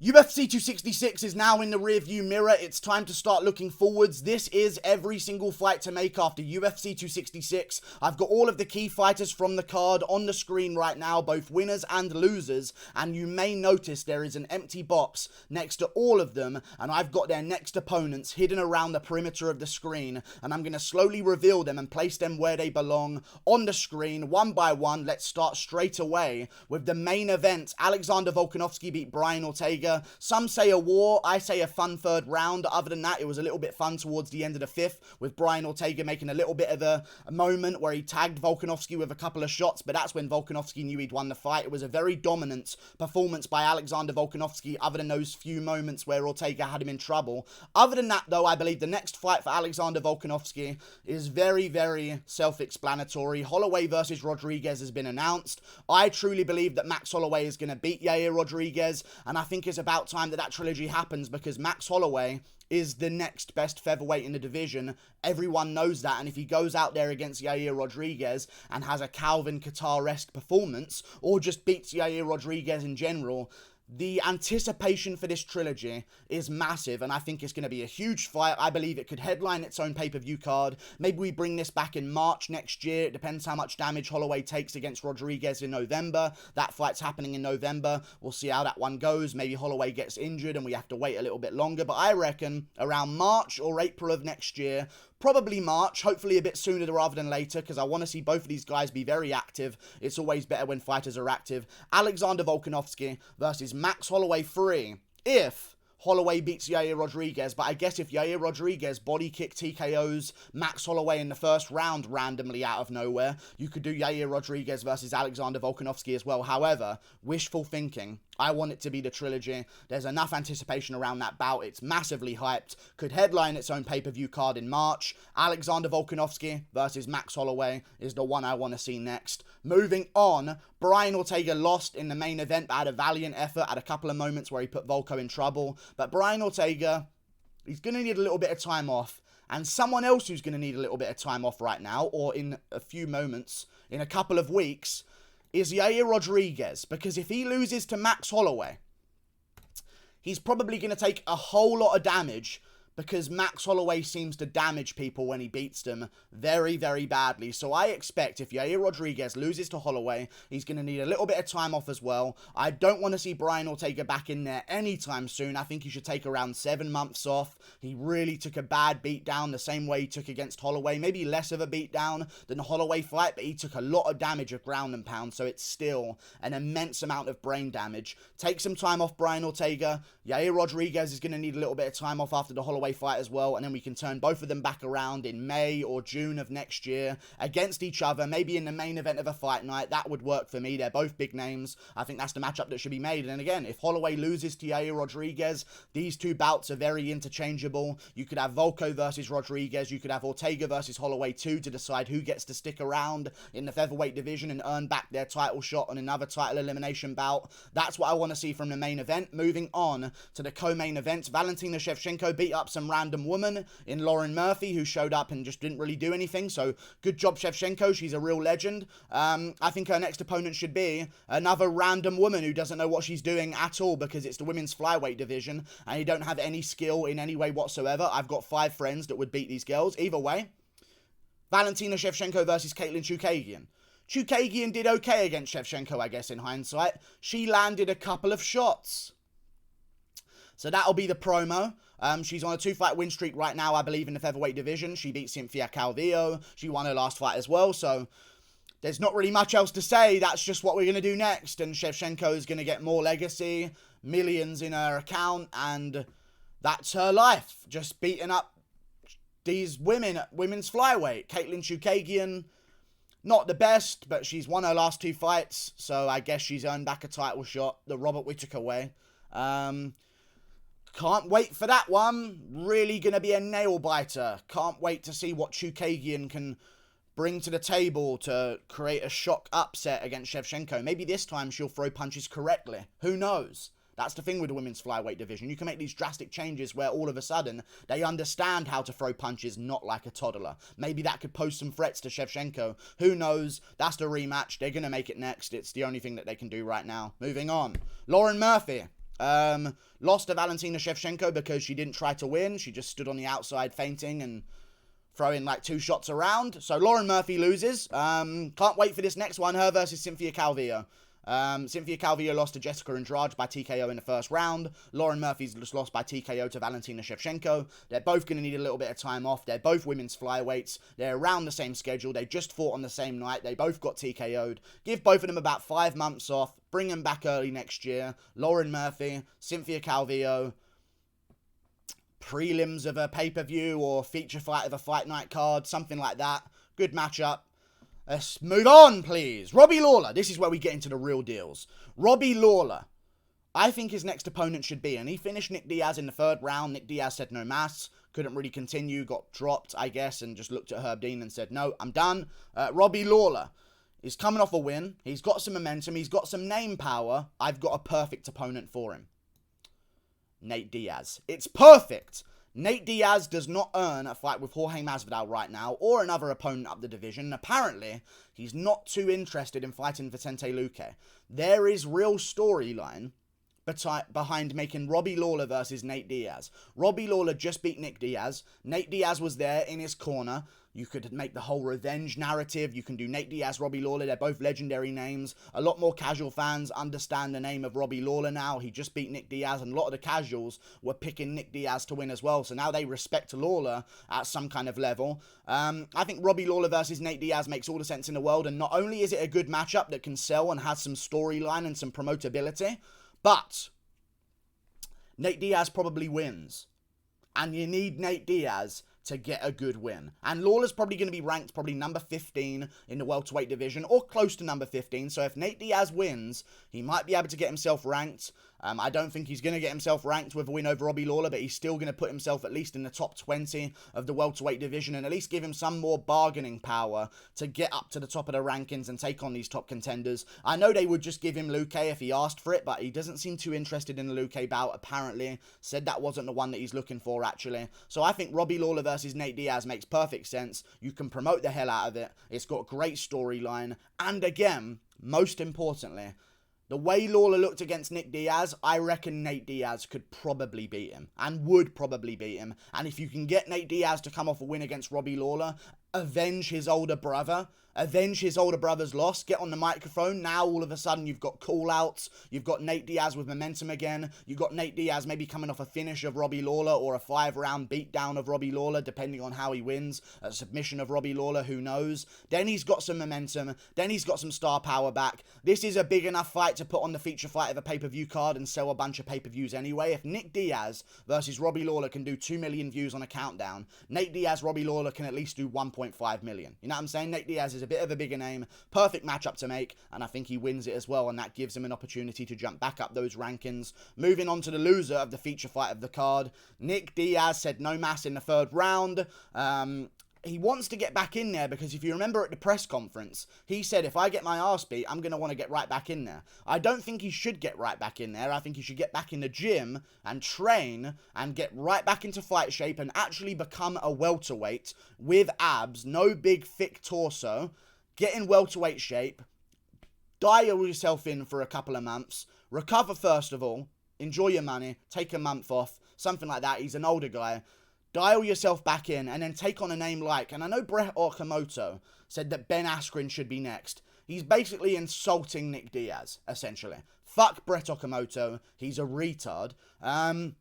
UFC 266 is now in the rearview mirror. It's time to start looking forwards. This is every single fight to make after UFC 266. I've got all of the key fighters from the card on the screen right now, both winners and losers, and you may notice there is an empty box next to all of them, and I've got their next opponents hidden around the perimeter of the screen, and I'm going to slowly reveal them and place them where they belong on the screen, one by one. Let's start straight away with the main event. Alexander Volkanovski beat Brian Ortega. Some say a war, I say a fun third round. Other than that, it was a little bit fun towards the end of the fifth, with Brian Ortega making a little bit of a moment where he tagged Volkanovski with a couple of shots, but that's when Volkanovski knew he'd won the fight. It was a very dominant performance by Alexander Volkanovski, other than those few moments where Ortega had him in trouble. Other than that, though, I believe the next fight for Alexander Volkanovski is very, very self-explanatory. Holloway versus Rodriguez has been announced. I truly believe that Max Holloway is going to beat Yair Rodriguez, and I think it's about time that trilogy happens, because Max Holloway is the next best featherweight in the division. Everyone knows that, and if he goes out there against Yair Rodriguez and has a Calvin Kattar-esque performance, or just beats Yair Rodriguez in general, the anticipation for this trilogy is massive, and I think it's going to be a huge fight. I believe it could headline its own pay-per-view card. Maybe we bring this back in March next year. It depends how much damage Holloway takes against Rodriguez in November. That fight's happening in November. We'll see how that one goes. Maybe Holloway gets injured and we have to wait a little bit longer, but I reckon around March or April of next year, probably March, hopefully a bit sooner rather than later, because I want to see both of these guys be very active. It's always better when fighters are active. Alexander Volkanovski versus Max Holloway 3. If Holloway beats Yair Rodriguez, but I guess if Yair Rodriguez body kick TKOs Max Holloway in the first round randomly out of nowhere, you could do Yair Rodriguez versus Alexander Volkanovski as well. However, wishful thinking. I want it to be the trilogy. There's enough anticipation around that bout. It's massively hyped. Could headline its own pay-per-view card in March. Alexander Volkanovski versus Max Holloway is the one I want to see next. Moving on, Brian Ortega lost in the main event, but had a valiant effort, had a couple of moments where he put Volko in trouble. But Brian Ortega, he's going to need a little bit of time off. And someone else who's going to need a little bit of time off right now, or in a few moments, in a couple of weeks, is Yair Rodriguez. Because if he loses to Max Holloway, he's probably going to take a whole lot of damage, because Max Holloway seems to damage people when he beats them very, very badly. So I expect if Yair Rodriguez loses to Holloway, he's going to need a little bit of time off as well. I don't want to see Brian Ortega back in there anytime soon. I think he should take around 7 months off. He really took a bad beatdown the same way he took against Holloway. Maybe less of a beatdown than the Holloway fight, but he took a lot of damage of ground and pound, so it's still an immense amount of brain damage. Take some time off, Brian Ortega. Yair Rodriguez is going to need a little bit of time off after the Holloway fight as well, and then we can turn both of them back around in May or June of next year against each other, maybe in the main event of a fight night. That would work for me. They're both big names. I think that's the matchup that should be made. And again, if Holloway loses to Yair Rodriguez, these two bouts are very interchangeable. You could have Volko versus Rodriguez. You could have Ortega versus Holloway too, to decide who gets to stick around in the featherweight division and earn back their title shot on another title elimination bout. That's what I want to see from the main event. Moving on to the co-main event, Valentina Chefchenko beat up some random woman in Lauren Murphy, who showed up and just didn't really do anything. So good job, Chefchenko. She's a real legend. I think her next opponent should be another random woman who doesn't know what she's doing at all, because it's the women's flyweight division and you don't have any skill in any way whatsoever. I've got 5 friends that would beat these girls. Either way, Valentina Chefchenko versus Caitlyn Chukagian. Chukagian did okay against Chefchenko, I guess, in hindsight. She landed a couple of shots. So that'll be the promo. She's on a 2-fight win streak right now, I believe, in the featherweight division. She beat Cynthia Calvillo. She won her last fight as well. So there's not really much else to say. That's just what we're going to do next. And Chefchenko is going to get more legacy, millions in her account, and that's her life. Just beating up these women at women's flyweight. Caitlyn Chukagian, not the best, but she's won her last 2 fights. So I guess she's earned back a title shot that Robert Whittaker away. Can't wait for that one. Really going to be a nail-biter. Can't wait to see what Chukagian can bring to the table to create a shock upset against Chefchenko. Maybe this time she'll throw punches correctly. Who knows? That's the thing with the women's flyweight division. You can make these drastic changes where all of a sudden they understand how to throw punches, not like a toddler. Maybe that could pose some threats to Chefchenko. Who knows? That's the rematch. They're going to make it next. It's the only thing that they can do right now. Moving on. Lauren Murphy Lost to Valentina Shevchenko because she didn't try to win. She just stood on the outside fainting and throwing like 2 shots around. So Lauren Murphy loses. Can't wait for this next one. Her versus Cynthia Calvillo. Cynthia Calvillo lost to Jessica Andrade by TKO in the first round. Lauren Murphy's just lost by TKO to Valentina Shevchenko. They're both going to need a little bit of time off. They're both women's flyweights. They're around the same schedule. They just fought on the same night. They both got TKO'd. Give both of them about 5 months off. Bring them back early next year. Lauren Murphy, Cynthia Calvillo. Prelims of a pay-per-view or feature fight of a fight night card. Something like that. Good matchup. Let's move on, please. Robbie Lawler. This is where we get into the real deals. Robbie Lawler. I think his next opponent should be, and he finished Nick Diaz in the 3rd round. Nick Diaz said no mas. Couldn't really continue. Got dropped, I guess, and just looked at Herb Dean and said, no, I'm done. Robbie Lawler is coming off a win. He's got some momentum. He's got some name power. I've got a perfect opponent for him. Nate Diaz. It's perfect. Nate Diaz does not earn a fight with Jorge Masvidal right now, or another opponent up the division. Apparently, he's not too interested in fighting Vicente Luque. There is real storyline behind making Robbie Lawler versus Nate Diaz. Robbie Lawler just beat Nick Diaz. Nate Diaz was there in his corner. You could make the whole revenge narrative. You can do Nate Diaz, Robbie Lawler. They're both legendary names. A lot more casual fans understand the name of Robbie Lawler now. He just beat Nick Diaz, and a lot of the casuals were picking Nick Diaz to win as well. So now they respect Lawler at some kind of level. I think Robbie Lawler versus Nate Diaz makes all the sense in the world. And not only is it a good matchup that can sell and has some storyline and some promotability, but Nate Diaz probably wins. And you need Nate Diaz to get a good win. And Lawler's probably going to be ranked probably number 15 in the welterweight division, or close to number 15. So if Nate Diaz wins, he might be able to get himself ranked. I don't think he's going to get himself ranked with a win over Robbie Lawler, but he's still going to put himself at least in the top 20 of the welterweight division, and at least give him some more bargaining power to get up to the top of the rankings and take on these top contenders. I know they would just give him Luque if he asked for it, but he doesn't seem too interested in the Luque bout, apparently. Said that wasn't the one that he's looking for, actually. So I think Robbie Lawler versus Nate Diaz makes perfect sense. You can promote the hell out of it. It's got great storyline. And again, most importantly, the way Lawler looked against Nick Diaz, I reckon Nate Diaz could probably beat him. And would probably beat him. And if you can get Nate Diaz to come off a win against Robbie Lawler, avenge his older brother, avenge his older brother's loss, get on the microphone. Now all of a sudden you've got call-outs, you've got Nate Diaz with momentum again, you've got Nate Diaz maybe coming off a finish of Robbie Lawler or a 5-round beatdown of Robbie Lawler, depending on how he wins, a submission of Robbie Lawler, who knows. Then he's got some momentum, then he's got some star power back. This is a big enough fight to put on the feature fight of a pay-per-view card and sell a bunch of pay-per-views anyway. If Nick Diaz versus Robbie Lawler can do 2 million views on a countdown, Nate Diaz, Robbie Lawler can at least do 1.5 million. You know what I'm saying? Nate Diaz is a bit of a bigger name, perfect matchup to make, and I think he wins it as well, and that gives him an opportunity to jump back up those rankings. Moving on to the loser of the feature fight of the card, Nick Diaz said no mas in the 3rd round. He wants to get back in there because if you remember at the press conference, he said, if I get my arse beat, I'm going to want to get right back in there. I don't think he should get right back in there. I think he should get back in the gym and train and get right back into fight shape and actually become a welterweight with abs, no big thick torso, get in welterweight shape, dial yourself in for a couple of months, recover first of all, enjoy your money, take a month off, something like that. He's an older guy. Dial yourself back in and then take on a name like, and I know Brett Okamoto said that Ben Askren should be next. He's basically insulting Nick Diaz, essentially. Fuck Brett Okamoto. He's a retard. I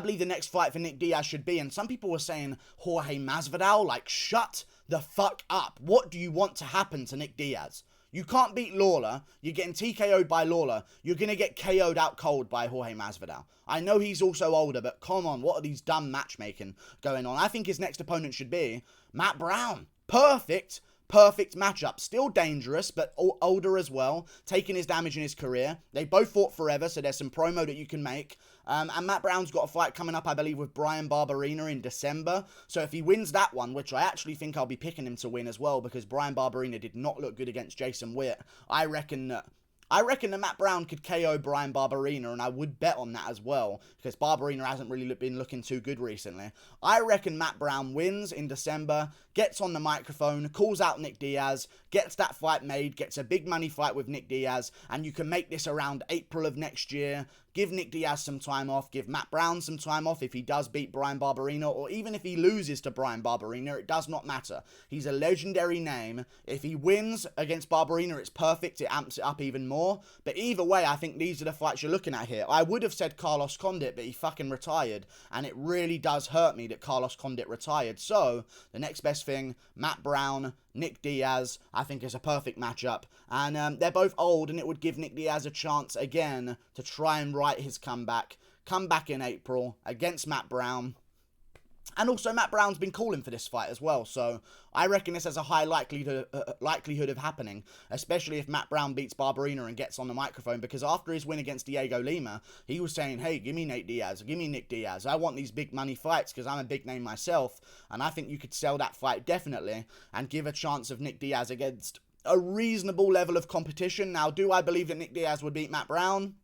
believe the next fight for Nick Diaz should be, and some people were saying Jorge Masvidal, like, shut the fuck up. What do you want to happen to Nick Diaz? You can't beat Lawler. You're getting TKO'd by Lawler. You're going to get KO'd out cold by Jorge Masvidal. I know he's also older, but come on, what are these dumb matchmaking going on? I think his next opponent should be Matt Brown. Perfect matchup. Still dangerous, but older as well. Taking his damage in his career. They both fought forever, so there's some promo that you can make. And Matt Brown's got a fight coming up, I believe, with Brian Barberena in December. So if he wins that one, which I actually think I'll be picking him to win as well, because Brian Barberena did not look good against Jason Witt, I reckon that Matt Brown could KO Brian Barberena, and I would bet on that as well, because Barberena hasn't really been looking too good recently. I reckon Matt Brown wins in December, gets on the microphone, calls out Nick Diaz, gets that fight made, gets a big money fight with Nick Diaz, and you can make this around April of next year, give Nick Diaz some time off, give Matt Brown some time off if he does beat Bryan Barberena, or even if he loses to Bryan Barberena, it does not matter. He's a legendary name. If he wins against Barberena, it's perfect. It amps it up even more. But either way, I think these are the fights you're looking at here. I would have said Carlos Condit, but he fucking retired, and it really does hurt me that Carlos Condit retired. So, the next best thing, Matt Brown, Nick Diaz, I think is a perfect matchup. And they're both old, and it would give Nick Diaz a chance again to try and right his comeback. Come back in April against Matt Brown. And also, Matt Brown's been calling for this fight as well, so I reckon this has a high likelihood of happening, especially if Matt Brown beats Barberena and gets on the microphone, because after his win against Diego Lima, he was saying, hey, give me Nate Diaz, give me Nick Diaz, I want these big money fights, because I'm a big name myself, and I think you could sell that fight definitely, and give a chance of Nick Diaz against a reasonable level of competition. Now, do I believe that Nick Diaz would beat Matt Brown?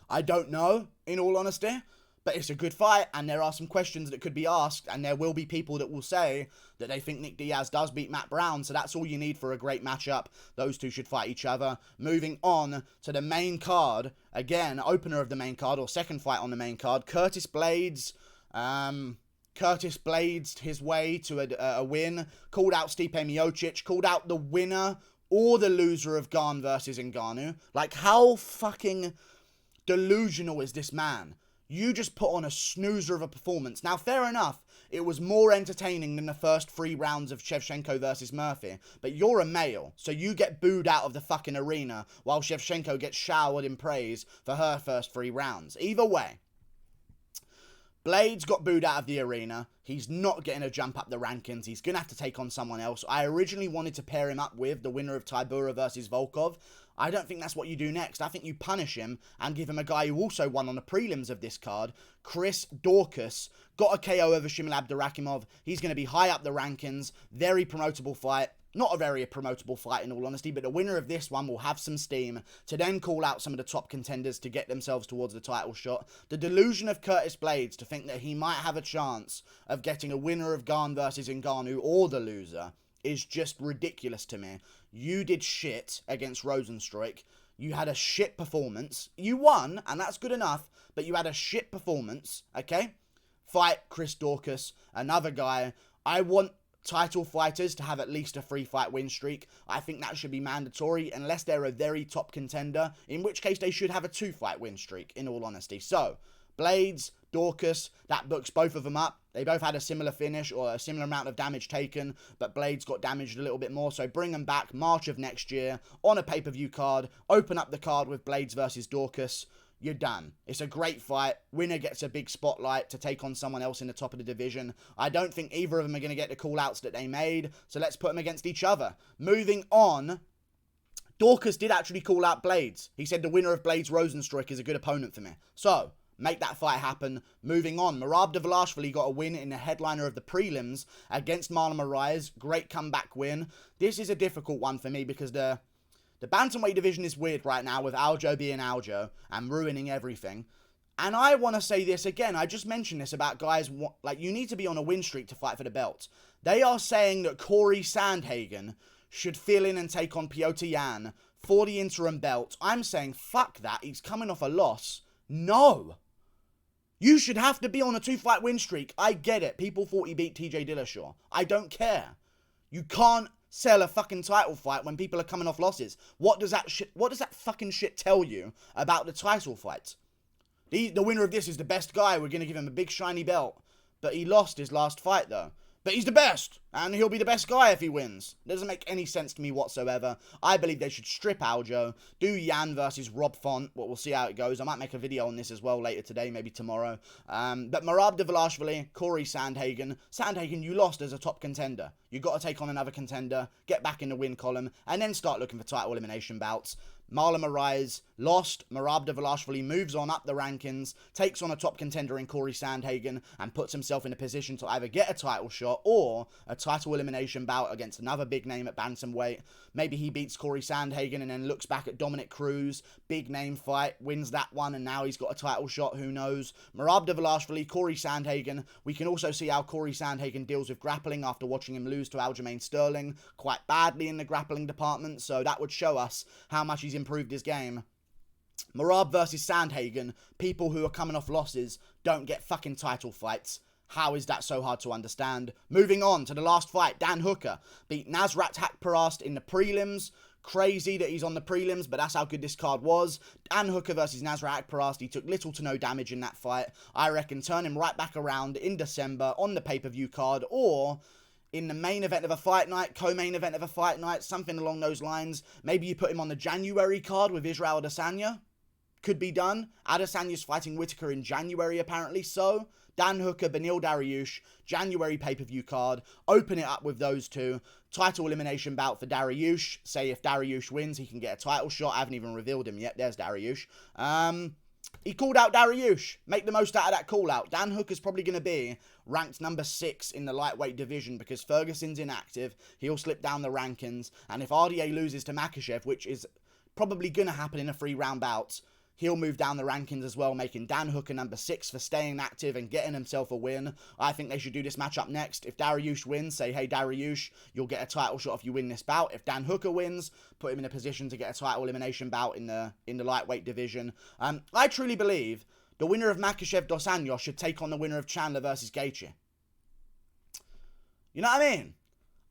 I don't know, in all honesty. But it's a good fight, and there are some questions that could be asked, and there will be people that will say that they think Nick Diaz does beat Matt Brown, so that's all you need for a great matchup. Those two should fight each other. Moving on to the main card, again, opener of the main card, or second fight on the main card, Curtis Blaydes. Curtis Blaydes his way to a win, called out Stipe Miocic, called out the winner or the loser of Gane versus Ngannou. Like, how fucking delusional is this man? You just put on a snoozer of a performance. Now, fair enough, it was more entertaining than the first 3 rounds of Shevchenko versus Murphy. But you're a male, so you get booed out of the fucking arena while Shevchenko gets showered in praise for her first 3 rounds. Either way, Blaydes got booed out of the arena. He's not getting a jump up the rankings. He's going to have to take on someone else. I originally wanted to pair him up with the winner of Tybura versus Volkov. I don't think that's what you do next. I think you punish him and give him a guy who also won on the prelims of this card. Chris Daukaus got a KO over Shimil Abdurakhimov. He's going to be high up the rankings. Very promotable fight. Not a very promotable fight in all honesty, but the winner of this one will have some steam to then call out some of the top contenders to get themselves towards the title shot. The delusion of Curtis Blaydes to think that he might have a chance of getting a winner of Gane versus Ngannou or the loser is just ridiculous to me. You did shit against Rosenstruik. You had a shit performance. You won, and that's good enough, but you had a shit performance, okay? Fight Chris Daukaus, another guy. I want title fighters to have at least a 3-fight win streak. I think that should be mandatory, unless they're a very top contender, in which case they should have a 2-fight win streak, in all honesty. So, Blaydes, Daukaus, that books both of them up. They both had a similar finish or a similar amount of damage taken, but Blaydes got damaged a little bit more, so bring them back March of next year on a pay-per-view card. Open up the card with Blaydes versus Daukaus. You're done. It's a great fight. Winner gets a big spotlight to take on someone else in the top of the division. I don't think either of them are going to get the call-outs that they made, so let's put them against each other. Moving on, Daukaus did actually call out Blaydes. He said the winner of Blaydes Rosenstruik is a good opponent for me. So, make that fight happen. Moving on, Merab Dvalishvili got a win in the headliner of the prelims against Marlon Moraes. Great comeback win. This is a difficult one for me because the bantamweight division is weird right now with Aljo being Aljo and ruining everything. And I want to say this again. I just mentioned this about guys, like, you need to be on a win streak to fight for the belt. They are saying that Corey Sandhagen should fill in and take on Piotr Jan for the interim belt. I'm saying, fuck that. He's coming off a loss. No. You should have to be on a 2-fight win streak. I get it. People thought he beat TJ Dillashaw. I don't care. You can't sell a fucking title fight when people are coming off losses. What does that fucking shit tell you about the title fight? The winner of this is the best guy. We're going to give him a big shiny belt. But he lost his last fight though. But he's the best, and he'll be the best guy if he wins. Doesn't make any sense to me whatsoever. I believe they should strip Aljo, do Jan versus Rob Font. Well, we'll see how it goes. I might make a video on this as well later today, maybe tomorrow. But Merab Dvalishvili, Corey Sandhagen. Sandhagen, you lost as a top contender. You've got to take on another contender, get back in the win column, and then start looking for title elimination bouts. Marlon Moraes lost. Merab Dvalishvili moves on up the rankings, takes on a top contender in Corey Sandhagen, and puts himself in a position to either get a title shot or a title elimination bout against another big name at bantamweight. Maybe he beats Corey Sandhagen and then looks back at Dominic Cruz, big name fight, wins that one, and now he's got a title shot, who knows. Merab Dvalishvili, Corey Sandhagen. We can also see how Corey Sandhagen deals with grappling after watching him lose to Aljamain Sterling quite badly in the grappling department, so that would show us how much he's improved his game. Merab versus Sandhagen, people who are coming off losses don't get fucking title fights. How is that so hard to understand? Moving on to the last fight, Dan Hooker beat Nasrat Haqparast in the prelims. Crazy that he's on the prelims, but that's how good this card was. Dan Hooker versus Nasrat Haqparast, he took little to no damage in that fight. I reckon turn him right back around in December on the pay-per-view card, or in the main event of a fight night, co-main event of a fight night, something along those lines. Maybe you put him on the January card with Israel Adesanya. Could be done. Adesanya's fighting Whittaker in January, apparently. So, Dan Hooker, Beneil Dariush, January pay-per-view card. Open it up with those two. Title elimination bout for Dariush. Say if Dariush wins, he can get a title shot. I haven't even revealed him yet. There's Dariush. He called out Dariush. Make the most out of that call out. Dan Hooker's probably going to be ranked number 6 in the lightweight division because Ferguson's inactive. He'll slip down the rankings. And if RDA loses to Makhachev, which is probably going to happen in a 3-round bout, he'll move down the rankings as well, making Dan Hooker number 6 for staying active and getting himself a win. I think they should do this matchup next. If Dariush wins, say, hey, Dariush, you'll get a title shot if you win this bout. If Dan Hooker wins, put him in a position to get a title elimination bout in the lightweight division. I truly believe the winner of Makhachev Dos Anjos should take on the winner of Chandler versus Gaethje. You know what I mean?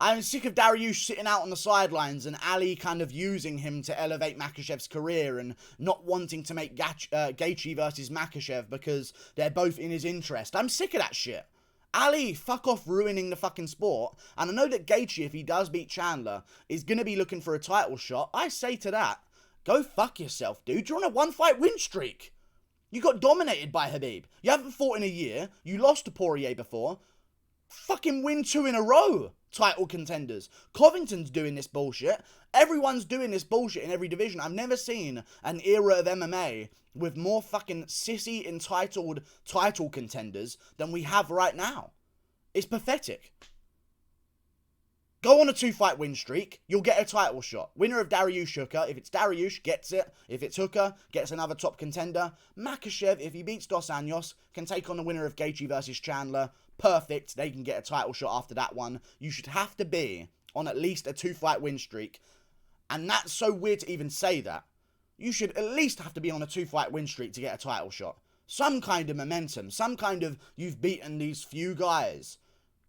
I'm sick of Dariush sitting out on the sidelines and Ali kind of using him to elevate Makhachev's career and not wanting to make Gaethje versus Makhachev because they're both in his interest. I'm sick of that shit. Ali, fuck off ruining the fucking sport. And I know that Gaethje, if he does beat Chandler, is going to be looking for a title shot. I say to that, go fuck yourself, dude. You're on a 1-fight win streak. You got dominated by Khabib. You haven't fought in a year. You lost to Poirier before. Fucking win 2 in a row. Title contenders. Covington's doing this bullshit. Everyone's doing this bullshit in every division. I've never seen an era of MMA with more fucking sissy entitled title contenders than we have right now. It's pathetic. Go on a 2-fight win streak. You'll get a title shot. Winner of Dariush Hooker. If it's Dariush, gets it. If it's Hooker, gets another top contender. Makhachev, if he beats Dos Anjos, can take on the winner of Gaethje versus Chandler. Perfect. They can get a title shot after that one. You should have to be on at least a 2-fight win streak. And that's so weird to even say that. You should at least have to be on a 2-fight win streak to get a title shot. Some kind of momentum. Some kind of, you've beaten these few guys.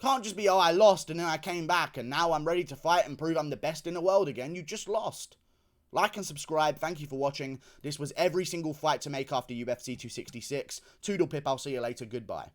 Can't just be, oh, I lost and then I came back and now I'm ready to fight and prove I'm the best in the world again. You just lost. Like and subscribe. Thank you for watching. This was every single fight to make after UFC 266. Toodle pip. I'll see you later. Goodbye.